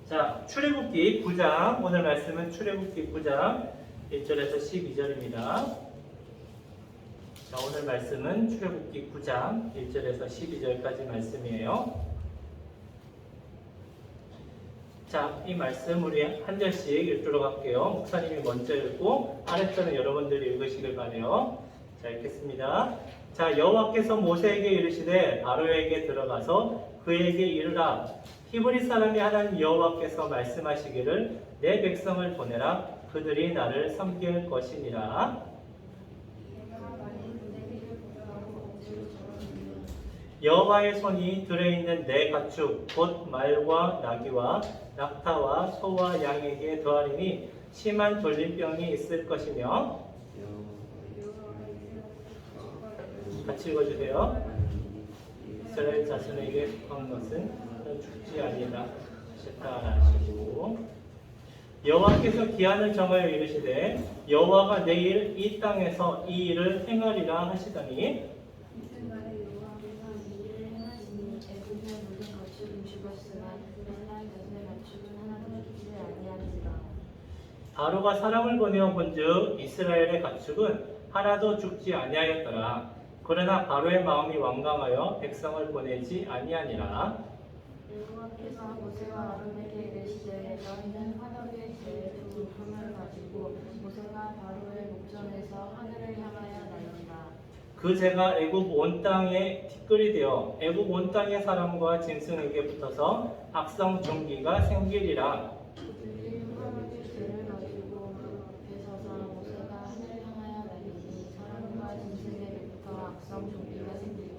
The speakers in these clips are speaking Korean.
자, 출애굽기 9장, 오늘 말씀은 출애굽기 9장 1절에서 12절입니다. 자, 오늘 말씀은 출애굽기 9장 1절에서 12절까지 말씀이에요. 자, 이 말씀 우리 한 절씩 읽도록 할게요. 목사님이 먼저 읽고 아랫절은 여러분들이 읽으시길 바라요. 자, 읽겠습니다. 자, 여호와께서 모세에게 이르시되 바로에게 들어가서 그에게 이르라. 히브리 사람이 하나님 여호와께서 말씀하시기를 내 백성을 보내라. 그들이 나를 섬길 것이니라. 여호와의 손이 들에 있는 내 가축 곧 말과 나귀와 낙타와 소와 양에게 더하리니 심한 돌림병이 있을 것이며. 같이 읽어주세요. 이스라엘 자손에게 속한 것은 죽지 아니라 하셨다 하시고, 여호와께서 기한을 정하여 이르시되 여호와가 내일 이 땅에서 이 일을 행하리라 하시더니 바로가 사람을 보내어 본즉 이스라엘의 가축은 하나도 죽지 아니하였더라. 그러나 바로의 마음이 완강하여 백성을 보내지 아니하니라. 여호와께서 모세와 아론에게 이르시되 너희는 화덕의 제 두 품을 가지고 모세가 바로의 목전에서 하늘을 향하여 날리라. 그 재가 애굽 온 땅에 티끌이 되어 애굽 온 땅의 사람과 짐승에게 붙어서 악성 종기가 생기리라. 그들이 화덕의 재를 가지고 그 앞에 서서 모세가 하늘을 향하여 날리니 사람과 짐승에게부터 악성 종기가 생기고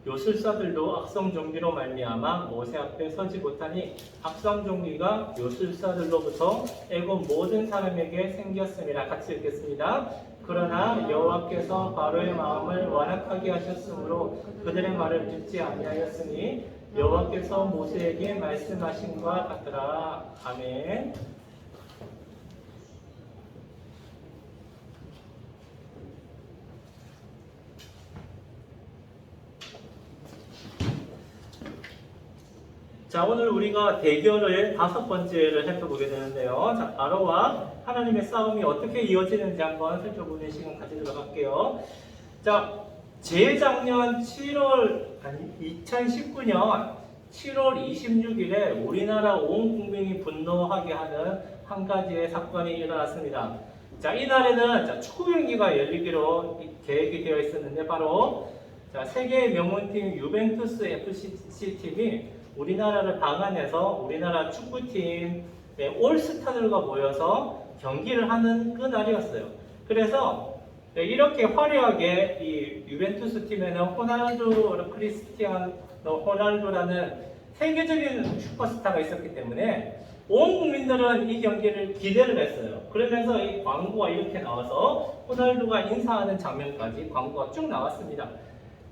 요술사들도 악성 종기로 말미암아 모세 앞에 서지 못하니 악성 종기가 요술사들로부터 애굽 모든 사람에게 생겼음이라. 같이 읽겠습니다. 그러나 여호와께서 바로의 마음을 완악하게 하셨으므로 그들의 말을 듣지 아니하였으니 여호와께서 모세에게 말씀하신 것 같더라. 아멘. 자, 오늘 우리가 대결을 5번째를 살펴보게 되는데요. 자, 바로와 하나님의 싸움이 어떻게 이어지는지 한번 살펴보는 시간 가지도록 할게요. 자, 재작년 2019년 7월 26일에 우리나라 온 국민이 분노하게 하는 한 가지의 사건이 일어났습니다. 자, 이날에는 축구 경기가 열리기로 계획이 되어 있었는데 바로 세계의 명문팀 유벤투스 FC 팀이 우리나라를 방한해서 우리나라 축구팀의 올스타들과 모여서 경기를 하는 그 날이었어요. 그래서 이렇게 화려하게 이 유벤투스 팀에는 크리스티아노 호날두라는 세계적인 슈퍼스타가 있었기 때문에 온 국민들은 이 경기를 기대를 했어요. 그러면서 이 광고가 이렇게 나와서 호날두가 인사하는 장면까지 광고가 쭉 나왔습니다.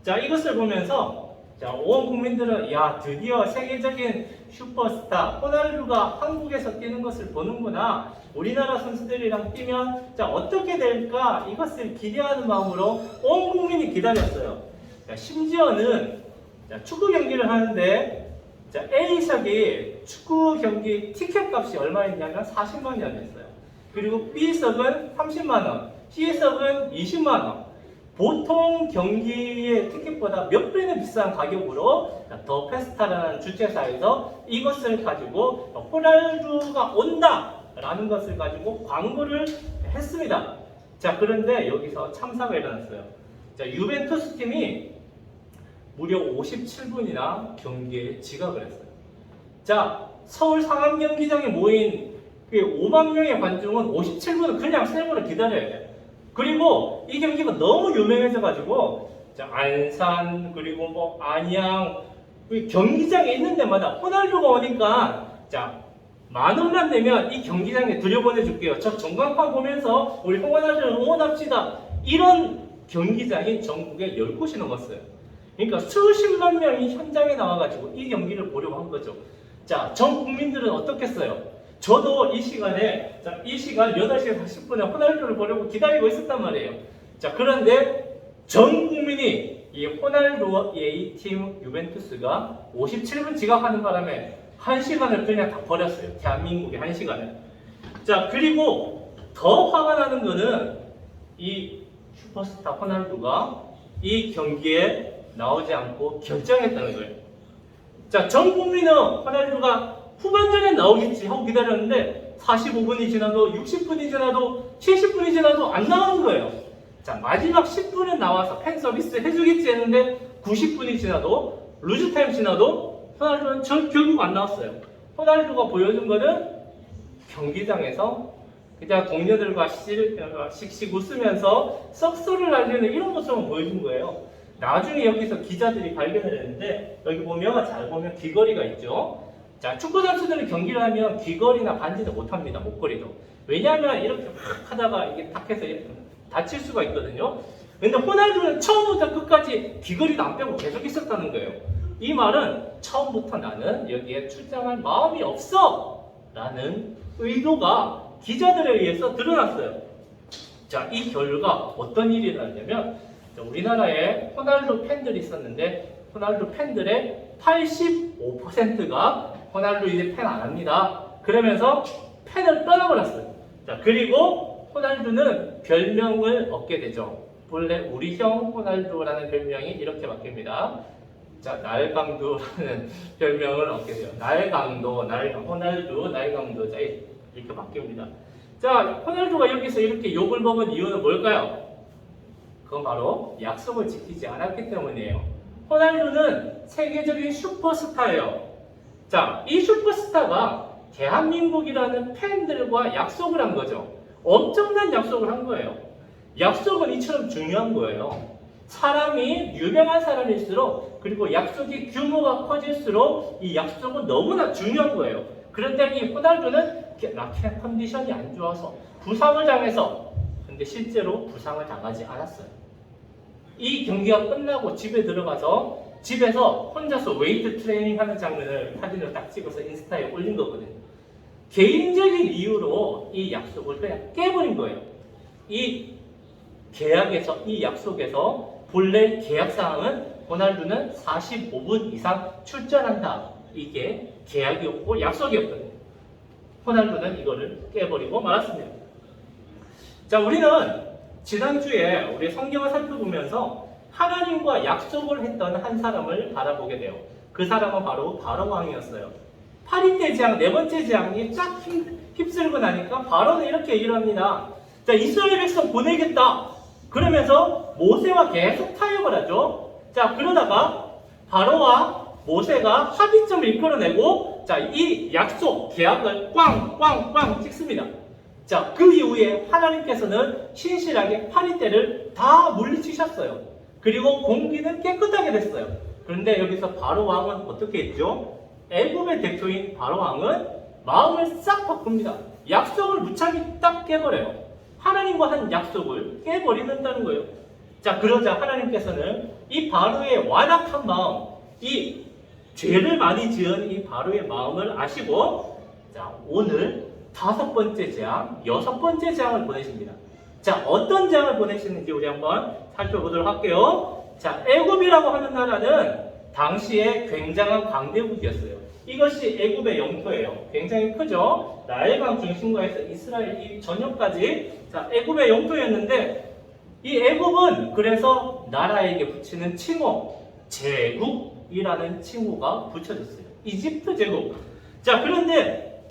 자, 이것을 보면서 자, 온 국민들은 야, 드디어 세계적인 슈퍼스타 호날두가 한국에서 뛰는 것을 보는구나. 우리나라 선수들이랑 뛰면 자, 어떻게 될까? 이것을 기대하는 마음으로 온 국민이 기다렸어요. 자, 심지어는 축구 경기를 하는데 자, A석이 축구 경기 티켓 값이 얼마였냐면 40만 원이었어요. 그리고 B석은 30만 원, C석은 20만 원. 보통 경기의 티켓보다 몇 배는 비싼 가격으로 더 페스타라는 주최사에서 이것을 가지고 호날두가 온다라는 것을 가지고 광고를 했습니다. 자, 그런데 여기서 참사가 일어났어요. 자, 유벤투스 팀이 무려 57분이나 경기에 지각을 했어요. 자, 서울 상암 경기장에 모인 5만 명의 관중은 57분을 그냥 세분을 기다려야 돼요. 그리고 이 경기가 너무 유명해져가지고 안산 그리고 뭐 안양 경기장에 있는 데마다 호날두가 오니까 자, 10,000원만 내면 이 경기장에 들여보내줄게요. 저 전광판 보면서 우리 호날두를 응원합시다. 이런 경기장이 전국에 10곳이 넘었어요. 그러니까 수십만 명이 현장에 나와가지고 이 경기를 보려고 한 거죠. 자, 전 국민들은 어떻겠어요? 저도 이 시간에, 이 시간 8시 40분에 호날두를 보려고 기다리고 있었단 말이에요. 자, 그런데 전 국민이 이 호날두의 이 팀 유벤투스가 57분 지각하는 바람에 1시간을 그냥 다 버렸어요. 대한민국의 1시간을. 자, 그리고 더 화가 나는 거는 이 슈퍼스타 호날두가 이 경기에 나오지 않고 결정했다는 거예요. 자, 전 국민은 호날두가 후반전에 나오겠지 하고 기다렸는데 45분이 지나도 60분이 지나도 70분이 지나도 안 나오는 거예요. 자, 마지막 10분에 나와서 팬 서비스 해주겠지 했는데 90분이 지나도 루즈타임 지나도 호날두는 결국 안 나왔어요. 호날두가 보여준 거는 경기장에서 그냥 동료들과 씩씩 웃으면서 썩소를 날리는 이런 모습을 보여준 거예요. 나중에 여기서 기자들이 발견을 했는데 여기 보면 잘 보면 귀걸이가 있죠. 자, 축구 선수들은 경기를 하면 귀걸이나 반지도 못합니다. 목걸이도. 왜냐하면 이렇게 막 하다가 이게 탁 해서 다칠 수가 있거든요. 근데 호날두는 처음부터 끝까지 귀걸이도 안 빼고 계속 있었다는 거예요. 이 말은 처음부터 나는 여기에 출장할 마음이 없어 라는 의도가 기자들에 의해서 드러났어요. 자, 이 결과 어떤 일이 일어났냐면 우리나라에 호날두 팬들이 있었는데 호날두 팬들의 85%가 호날두 이제 팬 안 합니다. 그러면서 팬을 떠나버렸어요. 자, 그리고 호날두는 별명을 얻게 되죠. 본래 우리 형 호날두라는 별명이 이렇게 바뀝니다. 자, 날강도라는 별명을 얻게 돼요. 날강도, 호날두, 날강도. 자, 이렇게 바뀝니다. 자, 호날두가 여기서 이렇게 욕을 먹은 이유는 뭘까요? 그건 바로 약속을 지키지 않았기 때문이에요. 호날두는 세계적인 슈퍼스타예요. 자, 이 슈퍼스타가 대한민국이라는 팬들과 약속을 한 거죠. 엄청난 약속을 한 거예요. 약속은 이처럼 중요한 거예요. 사람이 유명한 사람일수록 그리고 약속이 규모가 커질수록 이 약속은 너무나 중요한 거예요. 그런데 이 호날두는 컨디션이 안 좋아서 부상을 당해서 근데 실제로 부상을 당하지 않았어요. 이 경기가 끝나고 집에 들어가서 집에서 혼자서 웨이트 트레이닝 하는 장면을 사진으로 딱 찍어서 인스타에 올린 거거든요. 개인적인 이유로 이 약속을 그냥 깨버린 거예요. 이 계약에서, 이 약속에서 본래 계약 사항은 호날두는 45분 이상 출전한다. 이게 계약이었고 약속이었거든요. 호날두는 이거를 깨버리고 말았습니다. 자, 우리는 지난주에 우리 성경을 살펴보면서 하나님과 약속을 했던 한 사람을 바라보게 돼요. 그 사람은 바로 바로왕이었어요. 파리떼 재앙, 네 번째 재앙이 쫙 휩쓸고 나니까 바로는 이렇게 얘기를 합니다. 자, 이스라엘 백성 보내겠다. 그러면서 모세와 계속 타협을 하죠. 자, 그러다가 바로와 모세가 합의점을 이끌어내고 자, 이 약속, 계약을 꽝꽝꽝 찍습니다. 자, 그 이후에 하나님께서는 신실하게 파리떼를 다 물리치셨어요. 그리고 공기는 깨끗하게 됐어요. 그런데 여기서 바로 왕은 어떻게 했죠? 애굽의 대표인 바로 왕은 마음을 싹 바꿉니다. 약속을 무차히 딱 깨버려요. 하나님과 한 약속을 깨버리는다는 거예요. 자, 그러자 하나님께서는 이 바로의 완악한 마음, 이 죄를 많이 지은 이 바로의 마음을 아시고 자, 오늘 5번째 재앙, 6번째 재앙을 보내십니다. 자, 어떤 재앙을 보내시는지 우리 한번 살펴보도록 할게요. 자, 애굽이라고 하는 나라는 당시에 굉장한 강대국이었어요. 이것이 애굽의 영토예요. 굉장히 크죠? 나일강 중심가에서 이스라엘 이 전역까지 자, 애굽의 영토였는데 이 애굽은 그래서 나라에게 붙이는 칭호, 제국이라는 칭호가 붙여졌어요. 이집트 제국. 자, 그런데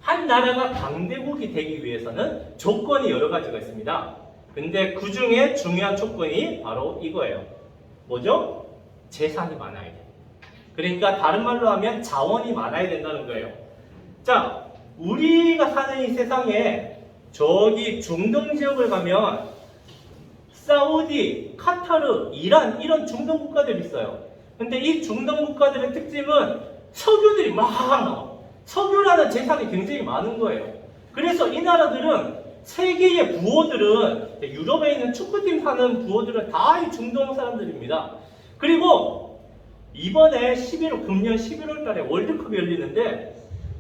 한 나라가 강대국이 되기 위해서는 조건이 여러 가지가 있습니다. 근데 그 중에 중요한 조건이 바로 이거예요. 뭐죠? 재산이 많아야 돼요. 그러니까 다른 말로 하면 자원이 많아야 된다는 거예요. 자, 우리가 사는 이 세상에 저기 중동 지역을 가면 사우디, 카타르, 이란 이런 중동 국가들이 있어요. 근데 이 중동 국가들의 특징은 석유들이 막 나와. 석유라는 재산이 굉장히 많은 거예요. 그래서 이 나라들은 세계의 부호들은 유럽에 있는 축구팀 사는 부호들은 다 이 중동 사람들입니다. 그리고 이번에 금년 11월 달에 월드컵이 열리는데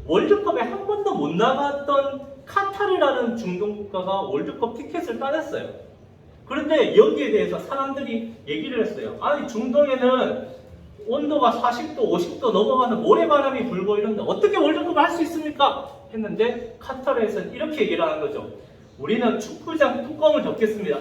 월드컵에 한 번도 못 나갔던 카타르라는 중동 국가가 월드컵 티켓을 따냈어요. 그런데 여기에 대해서 사람들이 얘기를 했어요. 아니, 중동에는 온도가 40도, 50도 넘어가는 모래바람이 불고 이런데 어떻게 월드컵을 할 수 있습니까? 했는데 카타르에서는 이렇게 얘기를 하는 거죠. 우리는 축구장 뚜껑을 덮겠습니다.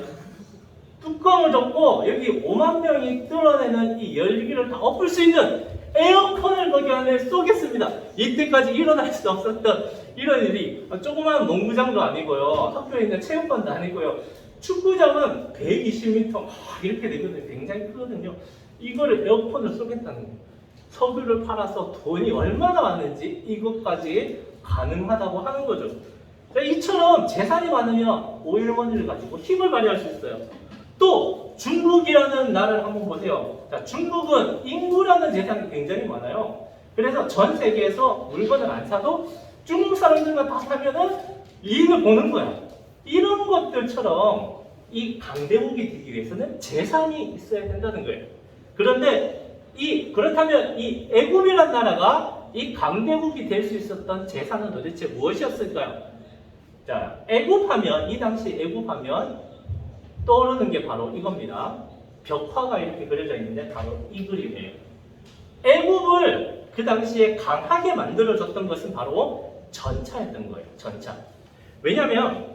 뚜껑을 덮고 여기 5만 명이 뚫어내는 이 열기를 다 엎을 수 있는 에어컨을 거기 안에 쏘겠습니다. 이때까지 일어날 수 없었던 이런 일이 조그마한 농구장도 아니고요. 학교에 있는 체육관도 아니고요. 축구장은 120m 막 이렇게 되거든요. 굉장히 크거든요. 이거를 에어컨을 쏘겠다는 거예요. 석유를 팔아서 돈이 얼마나 많은지 이것까지 가능하다고 하는 거죠. 자, 이처럼 재산이 많으면 오일머니를 가지고 힘을 발휘할 수 있어요. 또 중국이라는 나라를 한번 보세요. 자, 중국은 인구라는 재산이 굉장히 많아요. 그래서 전 세계에서 물건을 안 사도 중국 사람들만 다 사면은 이익을 보는 거야. 이런 것들처럼 이 강대국이 되기 위해서는 재산이 있어야 된다는 거예요. 그런데 그렇다면 이 애굽이라는 나라가 이 강대국이 될 수 있었던 재산은 도대체 무엇이었을까요? 자, 애굽하면 이 당시 애굽하면 떠오르는 게 바로 이겁니다. 벽화가 이렇게 그려져 있는데 바로 이 그림이에요. 애굽을 그 당시에 강하게 만들어줬던 것은 바로 전차였던 거예요. 전차. 왜냐하면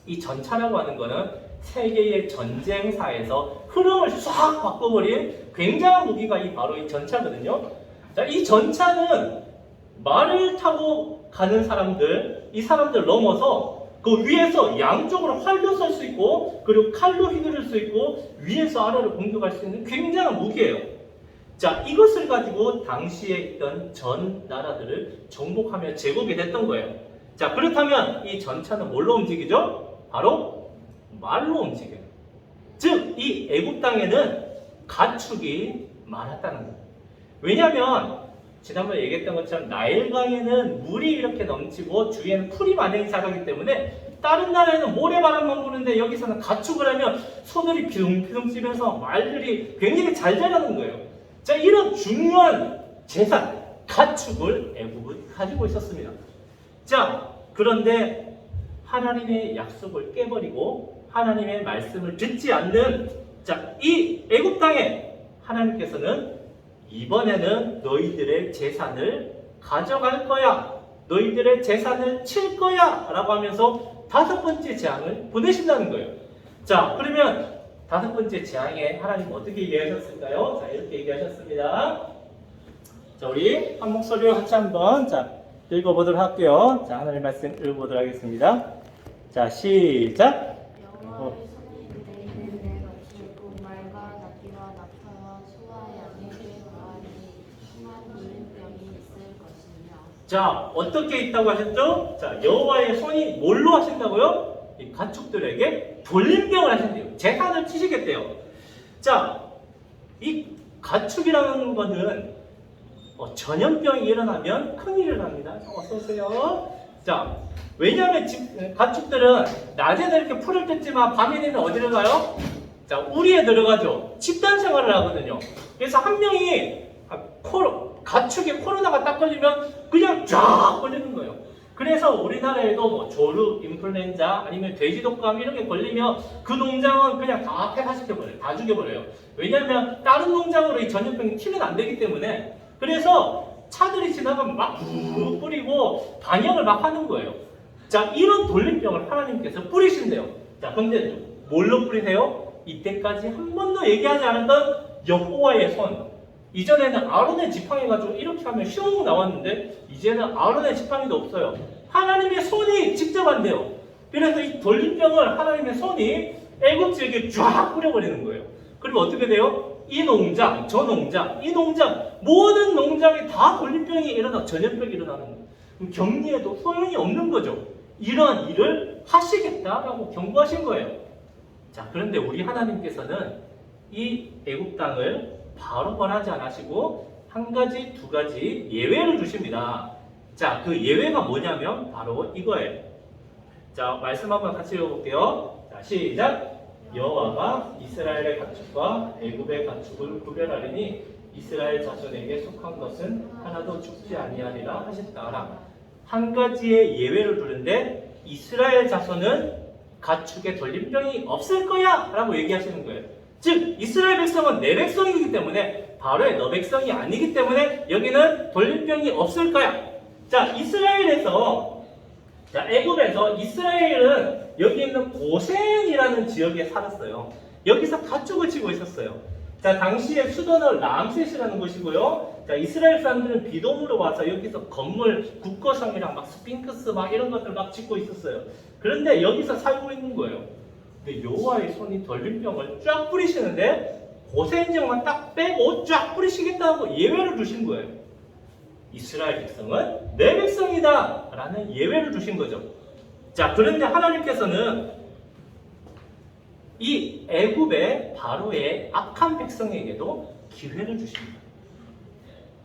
이 전차라고 하는 거는 세계의 전쟁사에서 흐름을 싹 바꿔버린 굉장한 무기가 바로 이 전차거든요. 자, 이 전차는 말을 타고 가는 사람들, 이 사람들 넘어서 그 위에서 양쪽으로 활도 쏠 수 있고 그리고 칼로 휘두를 수 있고 위에서 아래로 공격할 수 있는 굉장한 무기예요. 자, 이것을 가지고 당시에 있던 전 나라들을 정복하며 제국이 됐던 거예요. 자, 그렇다면 이 전차는 뭘로 움직이죠? 바로 말로 움직여요. 즉, 이 애굽 땅에는 가축이 많았다는 거예요. 왜냐하면 지난번에 얘기했던 것처럼 나일강에는 물이 이렇게 넘치고 주위에는 풀이 많이 자라기 때문에 다른 나라에는 모래바람만 부는데 여기서는 가축을 하면 소들이 비둥비둥 찌면서 말들이 굉장히 잘 자라는 거예요. 자, 이런 중요한 재산, 가축을 애굽은 가지고 있었습니다. 자, 그런데 하나님의 약속을 깨버리고 하나님의 말씀을 듣지 않는 이 애굽 땅에 하나님께서는 이번에는 너희들의 재산을 가져갈 거야. 너희들의 재산을 칠 거야. 라고 하면서 5번째 재앙을 보내신다는 거예요. 자, 그러면 5번째 재앙에 하나님 어떻게 얘기하셨을까요? 자, 이렇게 얘기하셨습니다. 자, 우리 한 목소리로 같이 한번 읽어보도록 할게요. 자, 하나님 말씀 읽어보도록 하겠습니다. 자, 시작. 여호와의 손이 내리는 내 같이 말과 나귀와 낙타와 소와 양에게 가하니 심한 물림병이 있을 것이며. 자, 어떻게 있다고 하셨죠? 자, 여호와의 손이 뭘로 하신다고요? 이 가축들에게 돌림병을 하신대요. 재산을 치시겠대요. 자, 이 가축이라는 거는 전염병이 일어나면 큰일을 합니다. 어서 오세요. 자, 왜냐하면 가축들은 낮에는 이렇게 풀을 뜯지만 밤이 되면 어디를 가요? 자, 우리에 들어가죠. 집단 생활을 하거든요. 그래서 한 명이 가축이 코로나가 딱 걸리면 그냥 쫙 걸리는 거예요. 그래서 우리나라에도 뭐 조류, 인플루엔자 아니면 돼지 독감 이런 게 걸리면 그 농장은 그냥 다 폐사시켜버려요. 다 죽여버려요. 왜냐하면 다른 농장으로 이 전염병이 튀면 안 되기 때문에. 그래서 차들이 지나가면 막 푹 뿌리고 방역을 막 하는 거예요. 자, 이런 돌림병을 하나님께서 뿌리신대요. 자, 근데 뭘로 뿌리세요? 이때까지 한 번도 얘기하지 않았던 여호와의 손. 이전에는 아론의 지팡이 가지고 이렇게 하면 슝 나왔는데 이제는 아론의 지팡이도 없어요. 하나님의 손이 직접 한대요. 그래서 이 돌림병을 하나님의 손이 애굽 지역에 쫙 뿌려버리는 거예요. 그리고 어떻게 돼요? 이 농장, 저 농장, 이 농장, 모든 농장에 다 돌림병이 일어나, 전염병이 일어나는 거예요. 그럼 격리해도 소용이 없는 거죠. 이러한 일을 하시겠다라고 경고하신 거예요. 자, 그런데 우리 하나님께서는 이 애굽 땅을 바로 벌하지 않으시고 한 가지, 두 가지 예외를 주십니다. 자, 그 예외가 뭐냐면 바로 이거예요. 자, 말씀 한번 같이 읽어볼게요. 자, 시작. 여호와가 이스라엘의 가축과 애굽의 가축을 구별하리니 이스라엘 자손에게 속한 것은 하나도 죽지 아니하리라 하셨다. 한 가지의 예외를 두는데 이스라엘 자손은 가축의 돌림병이 없을 거야 라고 얘기하시는 거예요. 즉 이스라엘 백성은 내 백성이기 때문에 바로의 너 백성이 아니기 때문에 여기는 돌림병이 없을 거야. 자, 이스라엘에서, 자, 애굽에서 이스라엘은 여기 있는 고센이라는 지역에 살았어요. 여기서 가축을 치고 있었어요. 자, 당시에 수도는 람셋이라는 곳이고요. 자, 이스라엘 사람들은 비돔으로 와서 여기서 건물, 국거성이랑 막 스핑크스 막 이런 것들 막 짓고 있었어요. 그런데 여기서 살고 있는 거예요. 근데 여호와의 손이 돌림병을 쫙 뿌리시는데 고센 지역만 딱 빼고 쫙 뿌리시겠다고 예외를 주신 거예요. 이스라엘 백성은 내 백성이다 라는 예외를 주신 거죠. 자, 그런데 하나님께서는 이 애굽의 바로의 악한 백성에게도 기회를 주십니다.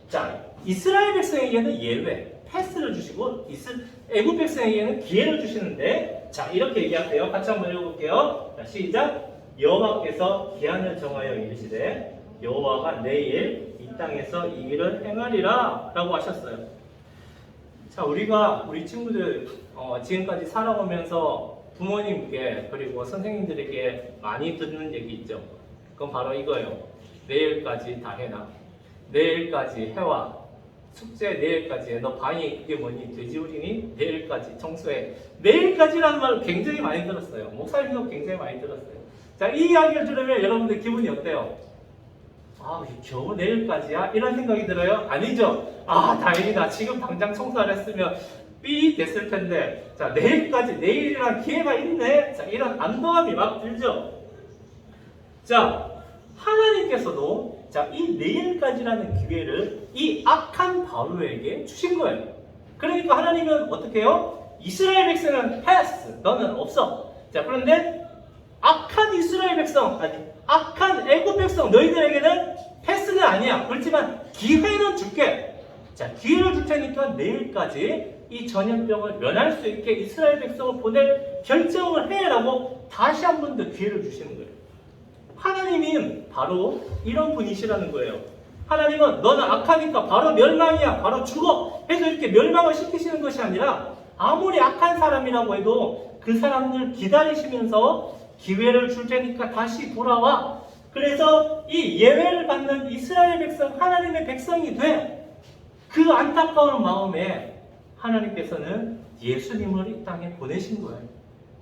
자, 이스라엘 백성에게는 예외, 패스를 주시고 애굽 백성에게는 기회를 주시는데, 자, 이렇게 얘기하세요. 같이 한번 읽어볼게요. 자, 시작. 여호와께서 기한을 정하여 이르시되 여호와가 내일 이 땅에서 이 일을 행하리라 라고 하셨어요. 자, 우리 친구들 지금까지 살아오면서 부모님께 그리고 선생님들에게 많이 듣는 얘기 있죠. 그건 바로 이거예요. 내일까지 다 해놔. 내일까지 해와. 숙제 내일까지 해. 너 방이 그게 뭐니? 돼지우리니? 내일까지 청소해. 내일까지라는 말을 굉장히 많이 들었어요. 목사님도 굉장히 많이 들었어요. 자, 이 이야기를 들으면 여러분들 기분이 어때요? 아, 겨우 내일까지야? 이런 생각이 들어요? 아니죠? 아, 다행이다. 지금 당장 청소를 했으면 삐 됐을 텐데, 자, 내일까지, 내일이란 기회가 있네? 자, 이런 안도감이 막 들죠? 자, 하나님께서도, 자, 이 내일까지라는 기회를 이 악한 바로에게 주신 거예요. 그러니까 하나님은 어떻게 해요? 이스라엘 백성은 패스, 너는 없어. 자, 그런데 악한 이스라엘 백성, 아니, 악한 애굽 백성, 너희들에게는 패스는 아니야. 그렇지만 기회는 줄게. 자, 기회를 줄 테니까 내일까지 이 전염병을 면할 수 있게 이스라엘 백성을 보낼 결정을 해라고 다시 한 번 더 기회를 주시는 거예요. 하나님은 바로 이런 분이시라는 거예요. 하나님은 너는 악하니까 바로 멸망이야, 바로 죽어 해서 이렇게 멸망을 시키시는 것이 아니라 아무리 악한 사람이라고 해도 그 사람들 기다리시면서 기회를 줄 테니까 다시 돌아와. 그래서 이 예외를 받는 이스라엘 백성, 하나님의 백성이 돼. 그 안타까운 마음에 하나님께서는 예수님을 이 땅에 보내신 거예요.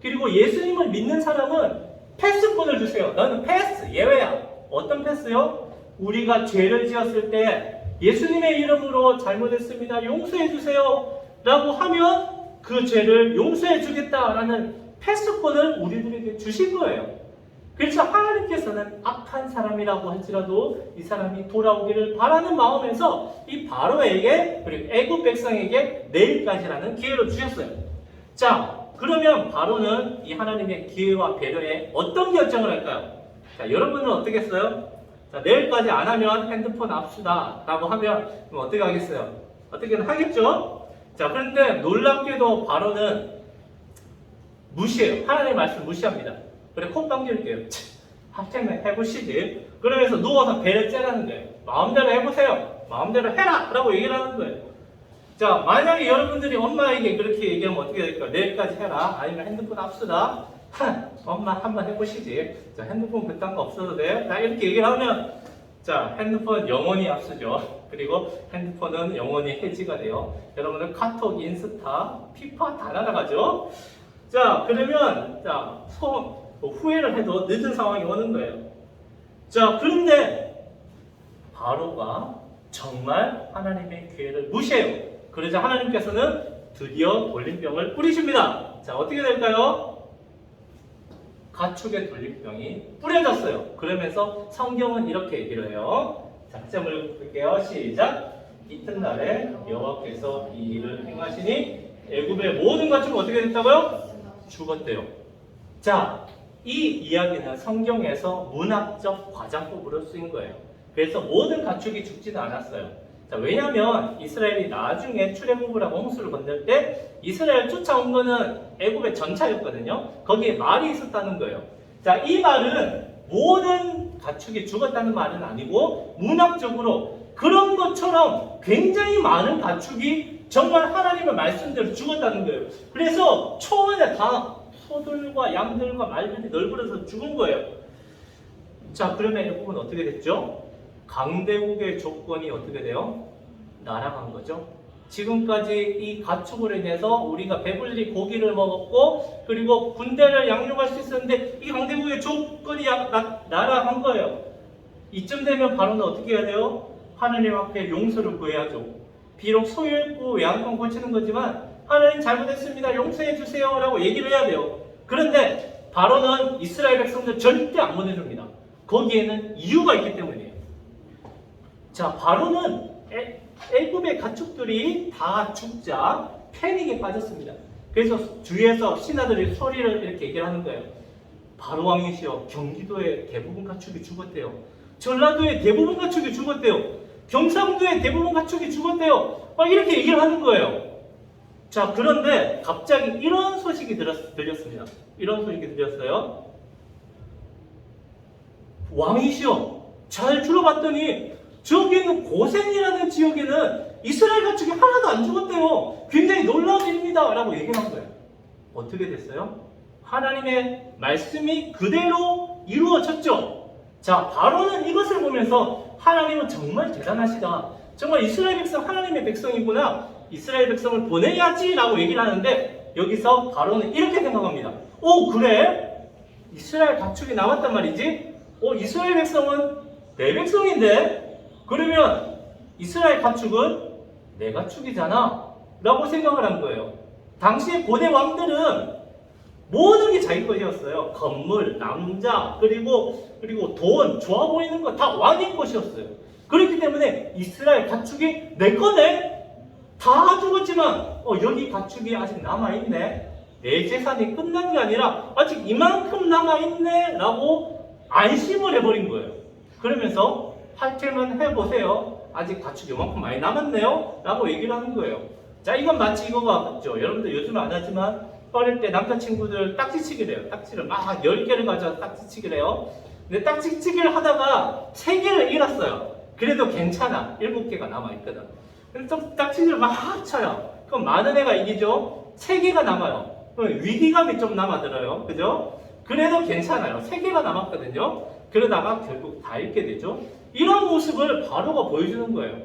그리고 예수님을 믿는 사람은 패스권을 주세요. 너는 패스, 예외야. 어떤 패스요? 우리가 죄를 지었을 때 예수님의 이름으로 잘못했습니다. 용서해 주세요. 라고 하면 그 죄를 용서해 주겠다라는 패스권을 우리들에게 주신 거예요. 그래서 하나님께서는 악한 사람이라고 할지라도 이 사람이 돌아오기를 바라는 마음에서 이 바로에게 그리고 애굽 백성에게 내일까지라는 기회를 주셨어요. 자, 그러면 바로는 이 하나님의 기회와 배려에 어떤 결정을 할까요? 자, 여러분은 어떻게 했어요? 자, 내일까지 안 하면 핸드폰 압수다 라고 하면 그럼 어떻게 하겠어요? 어떻게는 하겠죠? 자, 그런데 놀랍게도 바로는 무시해요. 하나님의 말씀 무시합니다. 그래, 콧방 길게요. 하여튼 해보시지. 그러면서 누워서 배를 째라는 거예요. 마음대로 해보세요. 마음대로 해라! 라고 얘기를 하는 거예요. 자, 만약에 여러분들이 엄마에게 그렇게 얘기하면 어떻게 될까요? 내일까지 해라. 아니면 핸드폰 압수다. 엄마 한번 해보시지. 자, 핸드폰 그딴 거 없어도 돼. 자, 이렇게 얘기를 하면, 자, 핸드폰 영원히 압수죠. 그리고 핸드폰은 영원히 해지가 돼요. 여러분들 카톡, 인스타, 피파 다 날아가죠. 자, 그러면, 자, 후회를 해도 늦은 상황이 오는 거예요. 자, 그런데 바로가 정말 하나님의 기회를 무시해요. 그러자 하나님께서는 드디어 돌림병을 뿌리십니다. 자, 어떻게 될까요? 가축의 돌림병이 뿌려졌어요. 그러면서 성경은 이렇게 얘기를 해요. 자, 같이 한번 읽어볼게요. 시작. 이튿날에 여호와께서 이 일을 행하시니 애굽의 모든 가축은 어떻게 됐다고요? 죽었대요. 자, 이 이야기는 성경에서 문학적 과장법으로 쓰인 거예요. 그래서 모든 가축이 죽지는 않았어요. 자, 왜냐하면 이스라엘이 나중에 출애굽을 하고 홍수를 건널 때 이스라엘 쫓아온 거는 애굽의 전차였거든요. 거기에 말이 있었다는 거예요. 자, 이 말은 모든 가축이 죽었다는 말은 아니고 문학적으로 그런 것처럼 굉장히 많은 가축이 정말 하나님의 말씀대로 죽었다는 거예요. 그래서 초원에 다 소들과 양들과 말들이 널브러져서 죽은 거예요. 자, 그러면 애굽은 어떻게 됐죠? 강대국의 조건이 어떻게 돼요? 날아간 거죠. 지금까지 이 가축으로 인해서 우리가 배불리 고기를 먹었고 그리고 군대를 양육할 수 있었는데 이 강대국의 조건이 날아간 거예요. 이쯤 되면 바로는 어떻게 해야 돼요? 하나님 앞에 용서를 구해야죠. 비록 소유했고 외양간 고치는 거지만 하나님 잘못했습니다. 용서해 주세요 라고 얘기를 해야 돼요. 그런데 바로는 이스라엘 백성들 절대 안 보내줍니다. 거기에는 이유가 있기 때문이에요. 자, 바로는 애굽의 가축들이 다 죽자 패닉에 빠졌습니다. 그래서 주위에서 신하들이 소리를 이렇게 얘기를 하는 거예요. 바로 왕이시여, 경기도의 대부분 가축이 죽었대요. 전라도의 대부분 가축이 죽었대요. 경상도의 대부분 가축이 죽었대요. 막 이렇게 얘기를 하는 거예요. 자, 그런데 갑자기 이런 소식이 들렸습니다. 이런 소식이 들렸어요. 왕이시여, 잘 들어봤더니 저기 있는 고센이라는 지역에는 이스라엘 가축이 하나도 안 죽었대요. 굉장히 놀라운 일입니다. 라고 얘기를 한 거예요. 어떻게 됐어요? 하나님의 말씀이 그대로 이루어졌죠. 자, 바로는 이것을 보면서 하나님은 정말 대단하시다. 정말 이스라엘 백성 하나님의 백성이구나. 이스라엘 백성을 보내야지 라고 얘기를 하는데 여기서 바로는 이렇게 생각합니다. 오, 그래? 이스라엘 가축이 남았단 말이지? 이스라엘 백성은 내 백성인데? 그러면 이스라엘 가축은 내 가축이잖아 라고 생각을 한 거예요. 당시에 고대 왕들은 모든 게 자기 것이었어요. 건물, 남자, 그리고 돈, 좋아 보이는 거 다 왕의 것이었어요. 그렇기 때문에 이스라엘 가축이 내 거네? 다 죽었지만 여기 가축이 아직 남아있네? 내 재산이 끝난 게 아니라 아직 이만큼 남아있네? 라고 안심을 해버린 거예요. 그러면서 할 테면 해보세요. 아직 가축이 이만큼 많이 남았네요? 라고 얘기를 하는 거예요. 자, 이건 마치 이거가 같죠. 여러분들 요즘 안 하지만 어릴 때 남자친구들 딱지치기를 해요. 딱지를 막 10개를 가져와서 딱지치기를 해요. 근데 딱지치기를 하다가 3개를 잃었어요. 그래도 괜찮아. 7개가 남아있거든. 근데 딱지를 막 쳐요. 그럼 많은 애가 이기죠? 3개가 남아요. 그럼 위기감이 좀 남아들어요. 그죠? 그래도 괜찮아요. 3개가 남았거든요. 그러다가 결국 다 잃게 되죠. 이런 모습을 바로가 보여주는 거예요.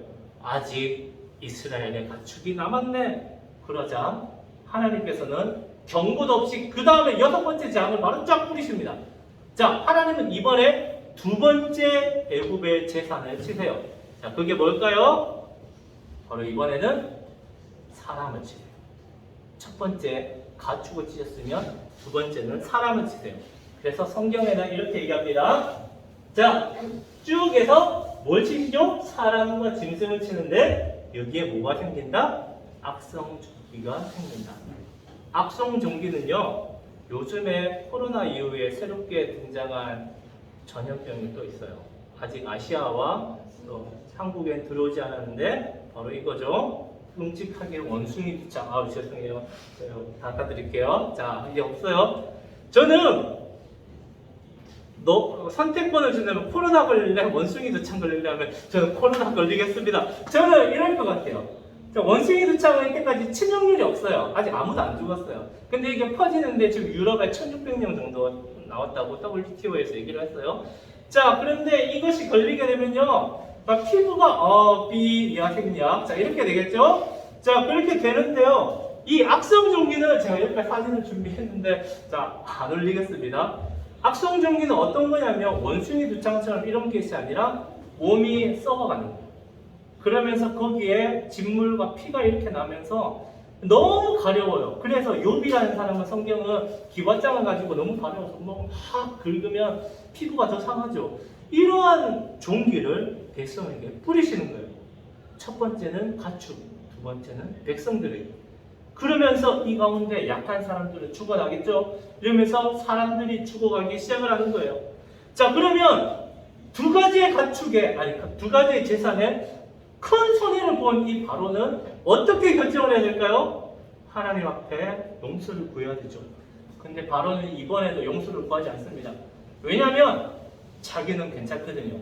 아직 이스라엘의 가축이 남았네. 그러자 하나님께서는 경고도 없이 그 다음에 6번째 재앙을 바로 쫙 뿌리십니다. 자, 하나님은 이번에 2번째 애굽의 재산을 치세요. 자, 그게 뭘까요? 바로 이번에는 사람을 치세요. 첫 번째 가축을 치셨으면 두 번째는 사람을 치세요. 그래서 성경에는 이렇게 얘기합니다. 자, 쭉 해서 뭘 치시죠? 사람과 짐승을 치는데 여기에 뭐가 생긴다? 악성종기가 생긴다. 악성종기는요, 요즘에 코로나 이후에 새롭게 등장한 전염병이 또 있어요. 아직 아시아와 또 한국엔 들어오지 않았는데 바로 이거죠. 끔찍하게 원숭이 두창. 죄송해요. 닦아드릴게요. 자, 이제 없어요. 저는 선택권을 준다면 코로나 걸릴래? 원숭이 두창 걸릴래? 하면 저는 코로나 걸리겠습니다. 저는 이럴 것 같아요. 원숭이 두창은 이때까지 치명률이 없어요. 아직 아무도 안 죽었어요. 근데 이게 퍼지는데 지금 유럽에 1600명 정도 나왔다고 WTO에서 얘기를 했어요. 자, 그런데 이것이 걸리게 되면요, 막 피부가 비야생약, 자, 이렇게 되겠죠? 자, 그렇게 되는데요, 이 악성종기는 제가 여기까지 사진을 준비했는데, 자, 안 올리겠습니다. 악성종기는 어떤 거냐면 원숭이 두창처럼 이런 것이 아니라 몸이 썩어가는 거예요. 그러면서 거기에 진물과 피가 이렇게 나면서 너무 가려워요. 그래서 욥이라는 사람은 성경은 기관장을 가지고 너무 가려워서 막 긁으면 피부가 더 상하죠. 이러한 종기를 백성에게 뿌리시는 거예요. 첫 번째는 가축, 두 번째는 백성들에게. 그러면서 이 가운데 약한 사람들은 죽어나겠죠. 이러면서 사람들이 죽어가기 시작을 하는 거예요. 자, 그러면 두 가지의 재산에 큰 손해를 본 이 바로는 어떻게 결정을 해야 될까요? 하나님 앞에 용서를 구해야 되죠. 근데 바로는 이번에도 용서를 구하지 않습니다. 왜냐하면 자기는 괜찮거든요.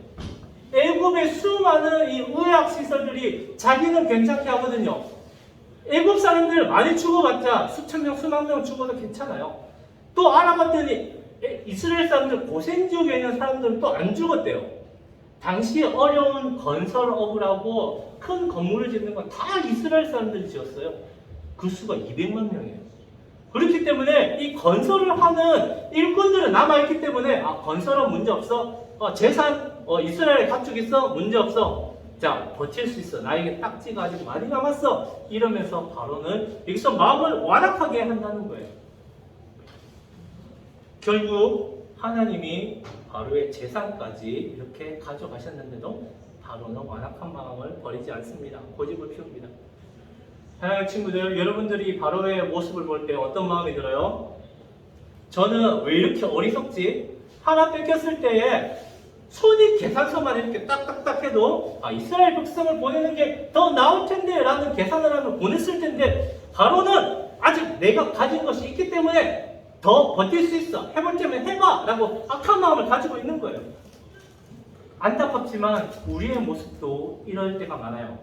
애굽의 수많은 이 의학 시설들이 자기는 괜찮게 하거든요. 애굽 사람들 많이 죽어봤자 수천 명, 수만 명 죽어도 괜찮아요. 또 알아봤더니 이스라엘 사람들 고센 지역에 있는 사람들은 또 안 죽었대요. 당시 어려운 건설업이라고 큰 건물을 짓는 건 다 이스라엘 사람들이 지었어요. 그 수가 200만 명이에요. 그렇기 때문에 이 건설을 하는 일꾼들은 남아있기 때문에 건설은 문제 없어. 재산 이스라엘에 가축 있어? 문제 없어. 자, 버틸 수 있어. 나에게 딱지가 아직 많이 남았어. 이러면서 바로는 여기서 마음을 완악하게 한다는 거예요. 결국 하나님이 바로의 재산까지 이렇게 가져가셨는데도 바로는 완악한 마음을 버리지 않습니다. 고집을 피웁니다. 사랑하는 친구들, 여러분들이 바로의 모습을 볼 때 어떤 마음이 들어요? 저는 왜 이렇게 어리석지? 하나 뺏겼을 때에 손이 계산서만 이렇게 딱딱딱 해도 이스라엘 백성을 보내는 게 더 나을 텐데 라는 계산을 하면 보냈을 텐데 바로는 아직 내가 가진 것이 있기 때문에 더 버틸 수 있어. 해볼 때면 해봐 라고 악한 마음을 가지고 있는 거예요. 안타깝지만 우리의 모습도 이럴 때가 많아요.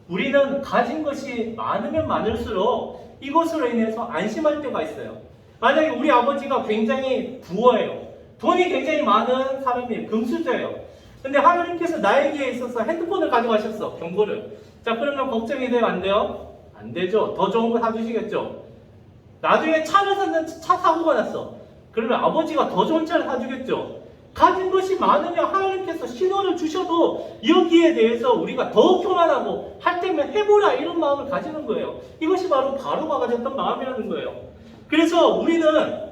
우리는 가진 것이 많으면 많을수록 이것으로 인해서 안심할 때가 있어요. 만약에 우리 아버지가 굉장히 부어예요. 돈이 굉장히 많은 사람이에요. 금수저예요. 근데 하나님께서 나에게 있어서 핸드폰을 가져가셨어. 경고를. 자, 그러면 걱정이 돼요? 안 돼요? 안 되죠. 더 좋은 거 사주시겠죠. 나중에 차를 샀는데 차 사고가 났어. 그러면 아버지가 더 좋은 차를 사주겠죠. 가진 것이 많으면 하나님께서 신호를 주셔도 여기에 대해서 우리가 더 교만하고 할 때면 해보라 이런 마음을 가지는 거예요. 이것이 바로 바로가 가졌던 마음이라는 거예요. 그래서 우리는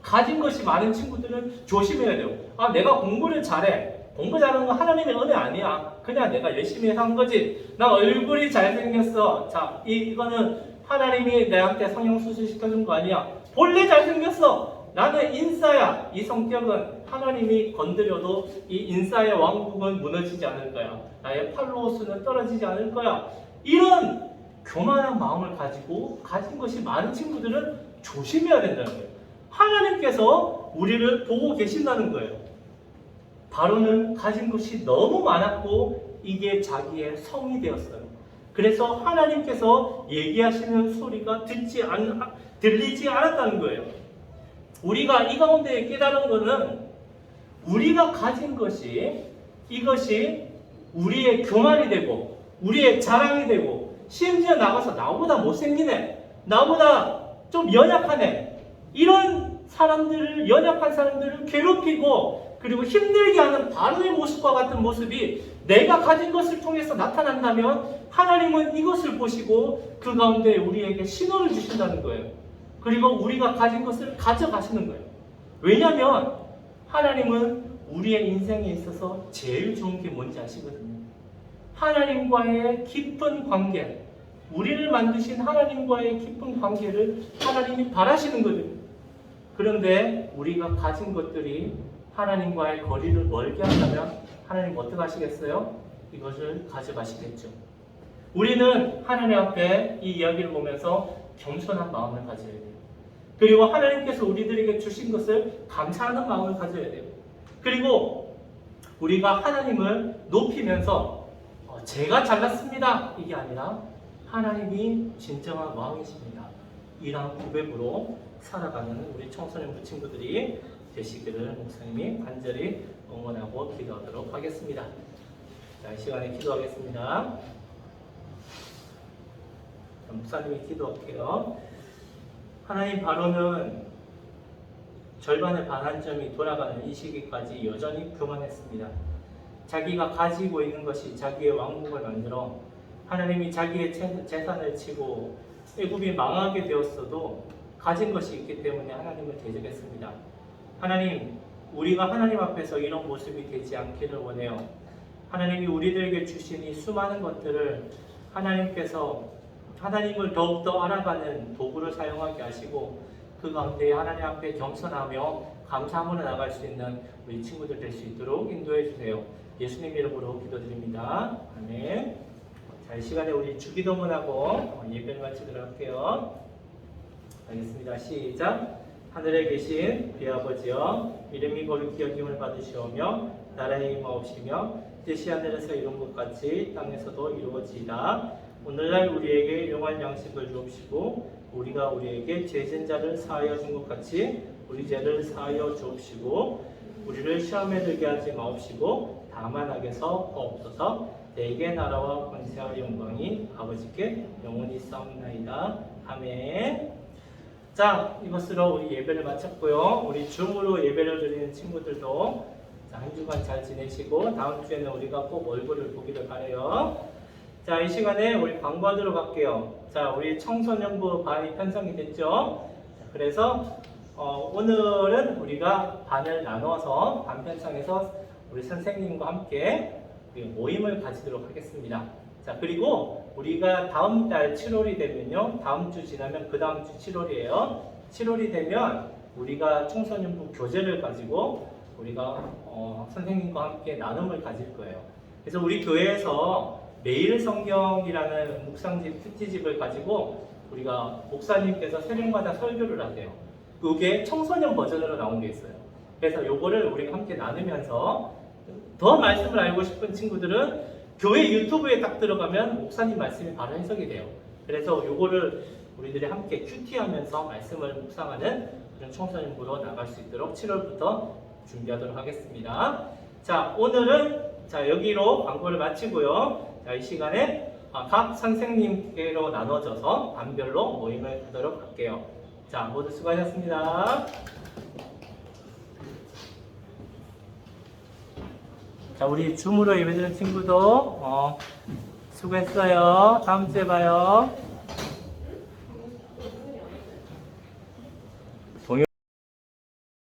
가진 것이 많은 친구들은 조심해야 돼요. 내가 공부를 잘해. 공부 잘하는 건 하나님의 은혜 아니야. 그냥 내가 열심히 해서 한 거지. 나 얼굴이 잘생겼어. 자, 이거는 하나님이 내한테 성형수술 시켜준 거 아니야. 본래 잘생겼어. 나는 인싸야. 이 성격은 하나님이 건드려도 이 인싸의 왕국은 무너지지 않을 거야. 나의 팔로워 수는 떨어지지 않을 거야. 이런 교만한 마음을 가지고 가진 것이 많은 친구들은 조심해야 된다는 거예요. 하나님께서 우리를 보고 계신다는 거예요. 바로는 가진 것이 너무 많았고 이게 자기의 성이 되었어요. 그래서 하나님께서 얘기하시는 소리가 들리지 않았다는 거예요. 우리가 이 가운데 깨달은 것은 우리가 가진 것이 이것이 우리의 교만이 되고 우리의 자랑이 되고 심지어 나가서 나보다 못생기네, 나보다 좀 연약하네, 이런 사람들을, 연약한 사람들을 괴롭히고 그리고 힘들게 하는 바로의 모습과 같은 모습이 내가 가진 것을 통해서 나타난다면 하나님은 이것을 보시고 그 가운데 우리에게 신호를 주신다는 거예요. 그리고 우리가 가진 것을 가져가시는 거예요. 왜냐하면 하나님은 우리의 인생에 있어서 제일 좋은 게 뭔지 아시거든요. 하나님과의 깊은 관계, 우리를 만드신 하나님과의 깊은 관계를 하나님이 바라시는 거거든요. 그런데 우리가 가진 것들이 하나님과의 거리를 멀게 한다면 하나님 어떻게 하시겠어요? 이것을 가져가시겠죠. 우리는 하나님 앞에 이 이야기를 보면서 겸손한 마음을 가져야 돼요. 그리고 하나님께서 우리들에게 주신 것을 감사하는 마음을 가져야 돼요. 그리고 우리가 하나님을 높이면서 제가 잘났습니다 이게 아니라 하나님이 진정한 왕이십니다, 이런 고백으로 살아가는 우리 청소년부 친구들이 되시기를 목사님이 간절히 응원하고 기도하도록 하겠습니다. 자, 이 시간에 기도하겠습니다. 목사님이 기도할게요. 하나님, 바로는 절반의 반환점이 돌아가는 이 시기까지 여전히 교만했습니다. 자기가 가지고 있는 것이 자기의 왕국을 만들어 하나님이 자기의 재산을 치고 애굽이 망하게 되었어도 가진 것이 있기 때문에 하나님을 대적했습니다. 하나님, 우리가 하나님 앞에서 이런 모습이 되지 않기를 원해요. 하나님이 우리들에게 주신 이 수많은 것들을 하나님께서 하나님을 더욱더 알아가는 도구를 사용하게 하시고 그 가운데 하나님 앞에 겸손하며 감사함으로 나갈 수 있는 우리 친구들 될 수 있도록 인도해 주세요. 예수님 이름으로 기도드립니다. 아멘. 자, 이 시간에 우리 주기도문하고 예배를 마치도록 할게요. 알겠습니다. 시작. 하늘에 계신 우리 아버지여, 이름이 거룩히 여김을 받으시오며 나라의 임하옵시며 뜻이 하늘에서 이룬 것 같이 땅에서도 이루어지이다. 오늘날 우리에게 일용할 양식을 주옵시고 우리가 우리에게 죄진 자를 사하여 준 것 같이 우리 죄를 사하여 주옵시고 우리를 시험에 들게 하지 마옵시고 다만하게서 없어서 대개 나라와 권세와 영광이 아버지께 영원히 싸움나이다. 아멘. 자, 이것으로 우리 예배를 마쳤고요. 우리 줌으로 예배를 드리는 친구들도 자, 한 주간 잘 지내시고 다음 주에는 우리가 꼭 얼굴을 보기를 바라요. 자, 이 시간에 우리 광고하도록 할게요. 자, 우리 청소년부 반이 편성이 됐죠. 자, 그래서 오늘은 우리가 반을 나눠서 반 편성해서 우리 선생님과 함께 모임을 가지도록 하겠습니다. 자, 그리고 우리가 다음 달 7월이 되면요. 다음 주 지나면 그 다음 주 7월이에요. 7월이 되면 우리가 청소년부 교재를 가지고 우리가 선생님과 함께 나눔을 가질 거예요. 그래서 우리 교회에서 매일 성경이라는 묵상집 큐티집을 가지고 우리가 목사님께서 새벽마다 설교를 하세요. 그게 청소년 버전으로 나온 게 있어요. 그래서 요거를 우리가 함께 나누면서 더 말씀을 알고 싶은 친구들은 교회 유튜브에 딱 들어가면 목사님 말씀이 바로 해석이 돼요. 그래서 요거를 우리들이 함께 큐티하면서 말씀을 묵상하는 그런 청소년부로 나갈 수 있도록 7월부터 준비하도록 하겠습니다. 자, 오늘은 자 여기로 광고를 마치고요. 자, 이 시간에 각 선생님께로 나눠져서 반별로 모임을 하도록 할게요. 자, 모두 수고하셨습니다. 자, 우리 줌으로 예배드리는 친구도 수고했어요. 다음 주에 봐요.